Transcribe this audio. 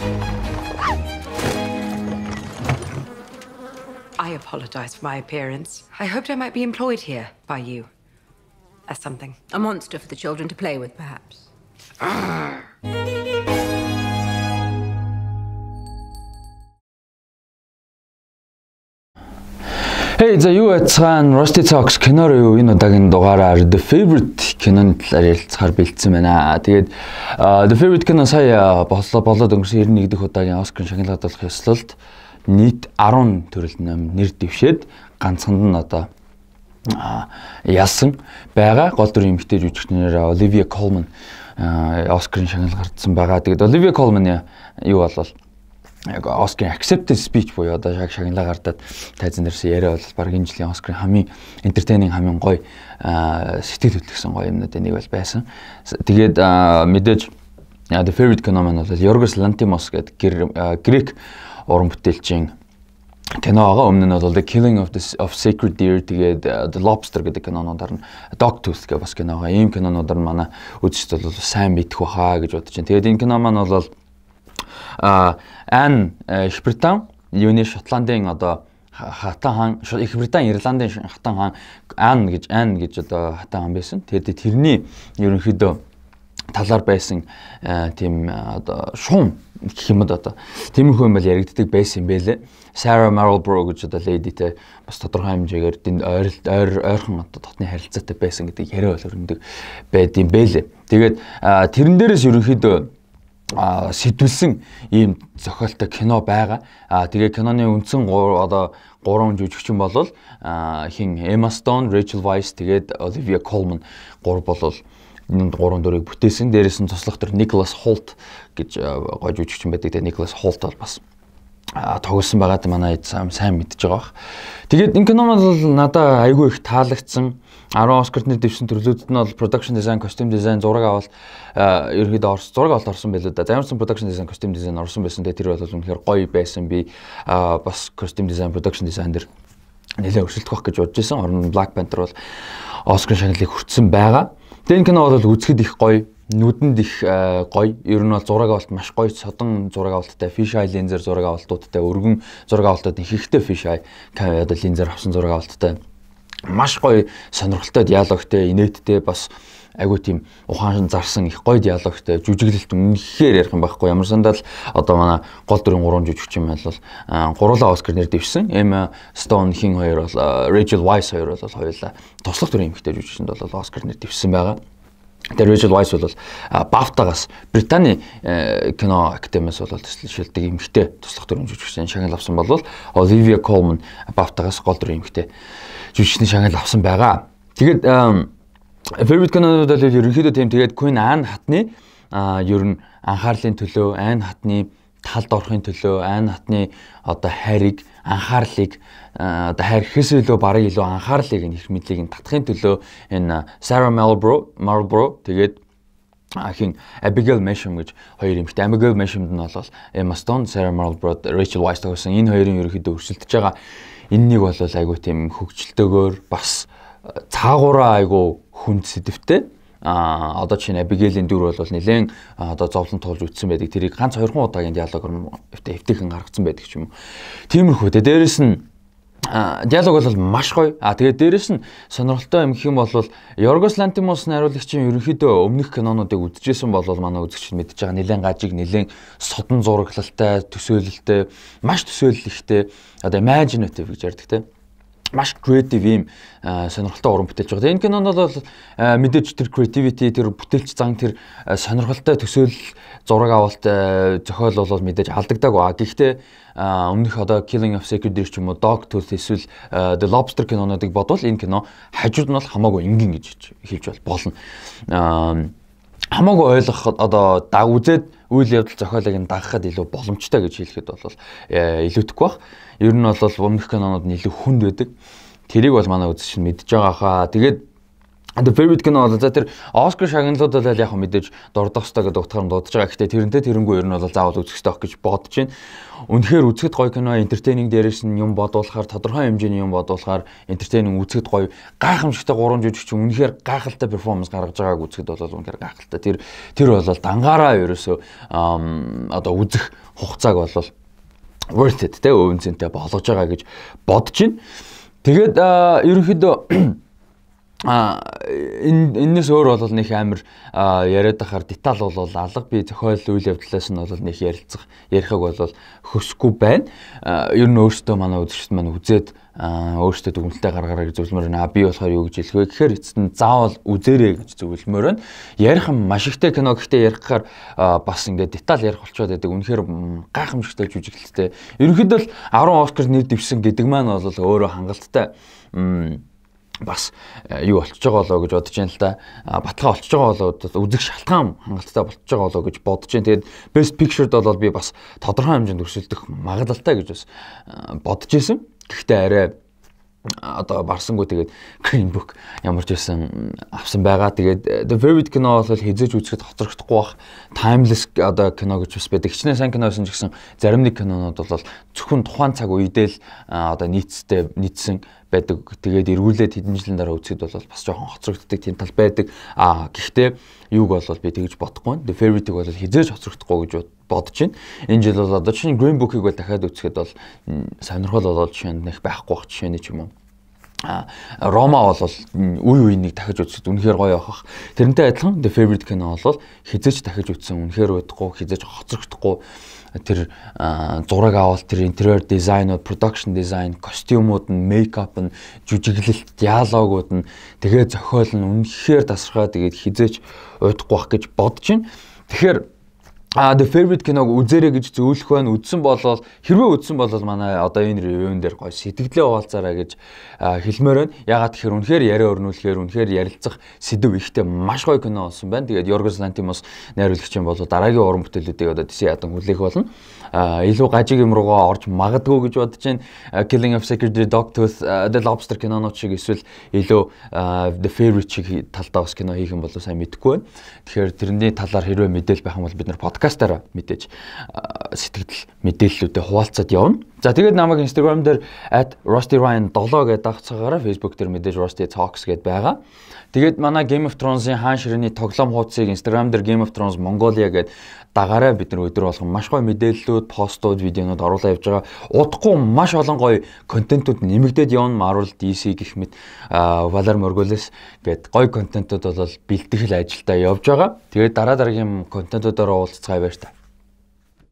I apologize for my appearance. I hoped I might be employed here by you. As something. A monster for the children to play with, perhaps. Hey, за юу яцгаан Rusty Talks кино руу энэ удаагийн дугаараар The Favorite киноны талаар ярилцахаар бэлдсэн байна. Тэгээд The Favorite кино сая болоод өнгөрсөн 91 дахь удаагийн Оскарын шагналаад болох ёслолд нийт 10 төрөл ном нэр дэвшээд ганцханд нь одоо ялсан байгаа. Гол дүрийн эмэгтэй жүжигчнэр Olivia Colman Оскарын шагнал гардсан байгаа. Тэгээд Olivia Colman юу болвол яг Оскарын acceptance speech буюу одоо шагналаа гардаад тайзан дээрс яриа бол баг энэ жилийн Оскарын хамгийн entertaining хамгийн гоё сэтгэл хөдлөсөн гоё юмнууд нэг бол байсан. Тэгээд мэдээж The Favorite кино маань бол Yorgos Lanthimos гэдэг грек уран бүтээлчийн кино байгаа. Өмнө нь бол The Killing of Sacred Deer тэгээд The Lobster гэдэг кинонуудаар нь Dogtooth гэх бас кино байгаа. Ийм кинонуудаар нь манай үзэгчд бол сайн мэдэх байхаа гэж бодож байна. Тэгээд энэ кино маань бол Ан Их Британь, юуны Шотландын одоо хатан хаан, Их Британь, Ирландын хатан хаан Ан гэж одоо хатан хаан байсан. Тэгээд тэрний ерөнхийдөө талаар байсан тийм одоо шуум гэх юм одоо тиймэрхүү юм бол яригддаг байсан юм байлээ. Sarah Marlborough гэж одоо ледитэй бас тодорхой хэмжээгээр ойрхон одоо дотны харилцаатай байсан гэдэг яриа бол өрнөдөг байд юм байлээ. Тэгээд тэрэн дээрээс ерөнхийдөө сэтвэлсэн ийм зохиолтой кино байгаа. Тэгээ киноны үндсэн одоо 3 жүжигчин болвол хин Emma Stone, Rachel Weisz тэгээд Olivia Colman 3 болвол энэ 3 дүрийг бүтээсэн. Дээрээс нь туслах төр Nicholas Hoult гэж гоё жүжигчин байдаг. Тэгээ Nicholas Hoult бол бас тоглосон байгаад манай сайн мэдж байгаа бах. Тэгээд энэ кино бол надад айгүй их таалагдсан. 10 Оскарт нэр дэвшсэн төрлүүдэд нь бол production design, costume design, зураг авалт ерөөдөө зураг авалт орсон байлоо да. Замарсан production design, costume design орсон байсан. Тэгээд тэр бол үнэхээр гоё байсан. Би бас costume design, production design дээр нэлээд өрсөлдөх байх гэж бодож байсан. Орон Black Panther бол Оскарын шагналыг хүртсэн байгаа. Тэгээд энэ кино бол үзэхэд их гоё, нүдэнд их гоё. Ер нь бол зураг авалт маш гоё, содон зураг авалттай, fish eye линзер зураг авалтуудтай, өргөн зураг авалтууд их ихтэй fish eye одоо линзер авсан зураг авалттай. Маш гоё сонирхолтой диалогтой, инээдтэй бас айгуу тийм ухаан зарсан их гоё диалогтой, жүжиглэлт үнэхээр ярих юм байхгүй. Ямар сандаа л одоо манай гол дүрийн 3 жүжигчин маань бол гурлаа Оскар нэр дэвшсэн. Emma Stone хин хоёр бол Rachel Weisz хоёр бол хоёулаа туслах дүрийн эмэгтэй жүжигчинд бол Оскар нэр дэвшсэн байгаа. Тэр Rachel Weisz бол BAFTA-гаас Британий кино академиас бол шилдэг эмэгтэй туслах дүрийн жүжигчин шагнал авсан бол Olivia Colman BAFTA-гаас гол дүрийн эмэгтэй жүжигчний шагнал авсан байгаа. Тэгээд Favorite кинонууд бол ерөнхийдөө тийм тэгээд Queen Anne хатны ер нь анхаарлын төлөө, Anne хатны талд орохын төлөө, Anne хатны одоо хайрыг, анхаарлыг одоо хайр гэхээс илүү бараг илүү анхаарлыг их мэдлийг татахын төлөө энэ Sarah Marlborough тэгээд хин Abigail Masham гэж хоёр эмэгтэй. Abigail Mashamд нь бол Emma Stone, Sarah Marlborough, Rachel Weisz гэсэн энэ хоёрын ерөнхийдөө өрсөлдөж байгаа. Энэнийг бол айгуу тийм хөгжилтэйгээр бас цаагаараа айгуу хүнд сэдвтэй. Одоо чинь Abigail-ийн дүр бол нэлээд одоо зовлон туулж үтсэн байдаг. Тэрийг ганц 2 удаагийн диалогоор эвтэйхэн гаргацсан байдаг ч юм уу. Тиймэрхүү. Дээрээс нь диалог бол маш гоё. Тэгээд дээрээс нь сонирхолтой юм гэх юм бол Yorgos Lanthimos найруулагчийн ерөнхийдөө өмнөх кинонуудыг үзчихсэн бол манай үзэгчид мэдж байгаа нэлээд гажиг, нэлээд содон зураглалтай, төсөөлөлтэй, маш төсөөлөл ихтэй, одоо imaginative гэж ярьдаг те. Маш creative юм сонирхолтой уран бүтээлч байгаа. Энэ кинонд бол мэдээж тэр creativity, тэр бүтээлч зан, тэр сонирхолтой төсөөлөл, зураг авалт, зохиол бол мэдээж алдагдаагүй. Гэхдээ өмнөх одоо Killing of Sacred Deer ч юм уу, Dogtooth эсвэл The Lobster кинонуудыг бодвол энэ кино хажууд нь бол хамаагүй энгийн гэж хэлж болно. Хамаагүй ойлгох одоо үзээд үйл явдал зохиолыг нь дагахад илүү боломжтой гэж хэлэхэд бол илүүтэхгүй бах. Ер нь бол өмнөх кинонууд нь илүү хүнд байдаг. Тэрийг бол манай үзэгч нь мэдж байгаа хаа. Тэгээд The favorite кино бол за тэр Оскар шагналууд бол яг мэдээж дурдах хэрэгтэй гэдэг утгаар нь дуудаж байгаа. Гэхдээ тэрнтэй тэрнгүй ер нь бол заавал үзэх хэрэгтэй гэж бодож байна. Үнэхээр үзэхэд гоё кино, entertaining дээрээс нь юм бодуулахаар тодорхой хэмжээний юм бодуулахаар entertaining үзэхэд гоё, гайхамшигтай 3 жүжигч үнэхээр гайхалтай перформанс гаргаж байгааг үзэхэд бол үнэхээр гайхалтай. Тэр бол дангаараа ерөөсөө одоо үзэх хугацааг бол worth it те өвөн зэнтэй болгож байгаа гэж бодож байна. Тэгээд ерөнхийдөө энэс өөр бол нэг амар яриад ахаар деталь бол алга би зохиол үйл явдлаас нь бол нэг ярихыг бол хөсөхгүй байна. Ер нь өөртөө манай үзэгчд маань үзээд өөртөө дүгнэлтээ гаргаарай гэж зөвлөмөр байна. Би болохоор юу гэж хэлэхвэ гэхээр эцэст нь заавал үзээрэй гэж зөвлөмөр байна. Ярих юм маш ихтэй кино гэхдээ ярихаар бас ингээд деталь ярих болчиход байдаг. Үнэхээр гайхамшигтай жүжиглэлтэй. Ерөнхийдөө л 10 Оскар нэр дэвшсэн гэдэг маань бол өөрөө хангалттай бас юу болчихж байгаа болоо гэж бодож байна л да. Баталгаа болчихж байгаа болоо үзэх шалтгаан хангалттай болчихж байгаа болоо гэж бодож байна. Тэгээд Best Picture-д бол би бас тодорхой хэмжээнд өрсөлдөх магадлалтай гэж бас бодож исэн. Гэхдээ арай одоо барсангүй тэгээд Green Book ямар ч байсан авсан байгаа. Тэгээд The Favorite кино бол хизээж үзэхэд хоцрогдохгүй бах timeless одоо кино гэж бас байдаг. Хичнээн сайн кино байсан ч гэсэн зарим нэг кинонууд бол зөвхөн тухайн цаг үедээ л одоо нийцсэн байдаг. Тэгээд эргүүлээд хэдэн жилийн дараа үзэхэд бол бас жоохон хоцрогддог тийм тал байдаг. Гэхдээ юуг бол би тэгж бодохгүй. The Favorite-ийг бол хизээж хоцрогдохгүй гэж бодож байна. Энэ жил бол одоо чинь Green Book-ийг бол дахиад үзэхэд бол сонирхол болоод жишээ нь их байхгүй бах жишээ нь ч юм уу. Рома бол үе үеийг дахиж үзэхэд үнэхээр гоё явах. Тэрнтэй адилхан The Favorite кино бол хизээж дахиж үзсэн үнэхээр удахгүй, хизээж хоцрогдохгүй. Тэр зураг авалт, тэр интерьер дизайнууд, production design, костюмууд нь, мейкап нь, жүжиглэлт, диалогууд нь, тэгээд зохиол нь үнэхээр тасархаа тэгээд хизээж удахгүй бах гэж бодож байна. Тэгэхээр The Favorite киног үзээрэй гэж зөвлөх байна. Үзсэн болол хэрвээ үзсэн болол манай одоо энэ ревюн дээр гоё сэтгэлээ хуваалцаарай гэж хэлмээр байна. Ягаад гэхээр үнэхээр яриа өрнүүлэхээр үнэхээр ярилцах сэдв ихтэй маш гоё кино болсон байна. Тэгээд Yorgos Lanthimos найруулагчийн болоо дараагийн уран бүтээлүүдийг одоо тийш ядан хүлээх болно. Илүү гажиг юм руугаа орж магадгүй гэж бодож байна. Killing of Sacred Dogtooth, The Lobster кинонууд шиг эсвэл илүү The Favorite шиг талдаа бас кино хийх юм болоо сайн мэдэхгүй байна. Тэгэхээр тэрний талаар хэрвээ мэдээлэл байх юм бол бид нар подкастаараа мэдээж сэтгэл мэдээллүүдэд хуваалцаад явна. За тэгээд намайг Instagram дээр @rostyryan7 гэдэг дагцаагаараа Facebook дээр мэдээж Rusty Talks гэдээ байгаа. Тэгээд манай Game of Thrones-ийн хаан ширээний тоглоом хуудсыг Instagram дээр Game of Thrones Mongolia гэдэг дагаараа бид нар өдөр болгон маш гоё мэдээллүүд, постууд, видеонууд оруулаад явж байгаа. Удахгүй маш олон гоё контентууд нэмэгдээд явна. Marvel, DC гэх мэт Valar Morghulis гэдэг гоё контентууд бол бэлтгэл ажилдаа явж байгаа. Тэгээд дараагийн контентуудаараа уулзцаая баяр та.